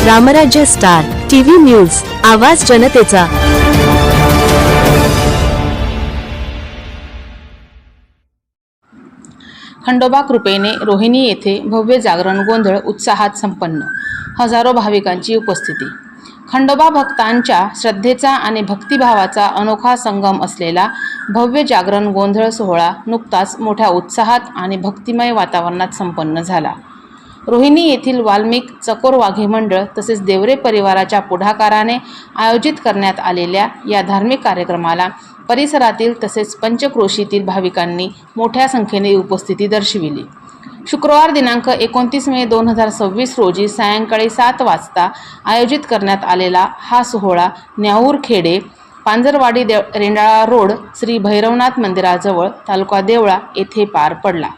रामराज्य star TV news, आवाज जनतेचा। खंडोबा कृपेने रोहिणी येथे भव्य जागरण गोंधळ उत्साहात संपन्न। हजारो भाविकांची उपस्थिती। खंडोबा भक्तांच्या श्रद्धेचा आणि भक्तिभावाचा अनोखा संगम असलेला भव्य जागरण गोंधळ सोहळा नुकताच मोठ्या उत्साहात आणि भक्तिमय वातावरणात संपन्न झाला। रोहिणी येथील वाल्मिक चकोर वाघे मंडळ तसेच देवरे परिवाराच्या पुढाकाराने आयोजित करण्यात आलेल्या या धार्मिक कार्यक्रमाला परिसरातील तसेच पंचक्रोशीतील भाविकांनी मोठ्या संख्येने उपस्थिती दर्शविली। शुक्रवार दिनांक 29 मे 2026 रोजी सायंकाळी 7 वाजता आयोजित करण्यात आलेला हा सोहळा न्याऊर खेडे, पांजरवाडी रेंडाळा रोड, श्री भैरवनाथ मंदिराजवळ तालुका देवळा येथे पार पडला।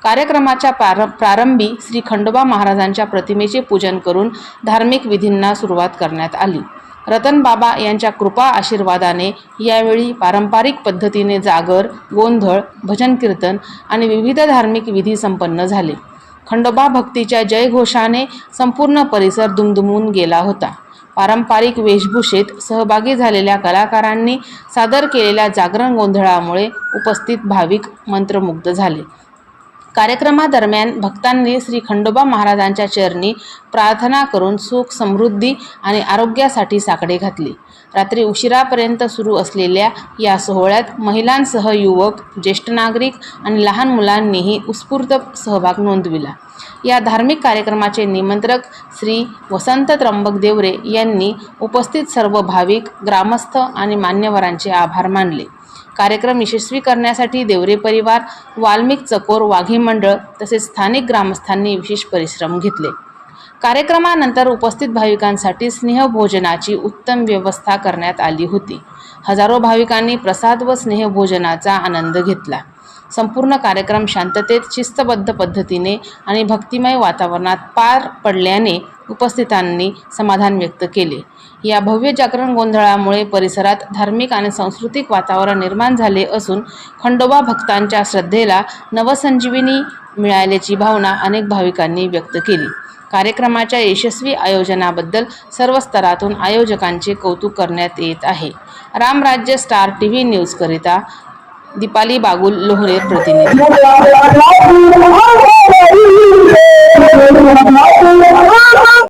कार्यक्रमाच्या प्रारंभी श्री खंडोबा महाराजांच्या प्रतिमेचे पूजन करून धार्मिक विधींना सुरुवात करण्यात आली। रतन बाबा यांच्या कृपा आशीर्वादाने यावेळी पारंपरिक पद्धतीने जागर, गोंधळ, भजन कीर्तन आणि विविध धार्मिक विधी संपन्न झाले। खंडोबा भक्तीच्या जयघोषाने संपूर्ण परिसर दुमदुमून गेला होता। पारंपरिक वेशभूषेत सहभागी झालेल्या कलाकारांनी सादर केलेल्या जागरण गोंधळामुळे उपस्थित भाविक मंत्रमुग्ध झाले। कार्यक्रमादरम्यान भक्तांनी श्री खंडोबा महाराजांच्या चरणी प्रार्थना करून सुख, समृद्धी आणि आरोग्यासाठी साकडे घातले। रात्री उशिरापर्यंत सुरू असलेल्या या सोहळ्यात महिलांसह युवक, ज्येष्ठ नागरिक आणि लहान मुलांनीही उत्स्फूर्त सहभाग नोंदविला। या धार्मिक कार्यक्रमाचे निमंत्रक श्री वसंत त्र्यंबक देवरे यांनी उपस्थित सर्व भाविक, ग्रामस्थ आणि मान्यवरांचे आभार मानले। कार्यक्रम यशस्वी करण्यासाठी देवरे परिवार, वाल्मिक चकोर वाघे मंडळ तसेच स्थानिक ग्रामस्थांनी विशेष परिश्रम घेतले। कार्यक्रमानंतर उपस्थित भाविकांसाठी स्नेहभोजनाची उत्तम व्यवस्था करण्यात आली होती। हजारो भाविकांनी प्रसाद व स्नेहभोजनाचा आनंद घेतला। संपूर्ण कार्यक्रम शांततेत, शिस्तबद्ध पद्धतीने आणि भक्तिमय वातावरणात पार पडल्याने उपस्थितांनी समाधान व्यक्त केले। या भव्य जागरण गोंधळामुळे परिसरात धार्मिक आणि सांस्कृतिक वातावरण निर्माण झाले असून खंडोबा भक्तांच्या श्रद्धेला नवसंजीवनी मिळाल्याची भावना अनेक भाविकांनी व्यक्त केली। कार्यक्रमाच्या यशस्वी आयोजनाबद्दल सर्व स्तरातून आयोजकांचे कौतुक करण्यात येत आहे। रामराज्य स्टार टीव्ही न्यूज करिता दीपाली बागुल, लोहरेर प्रतिनिधी।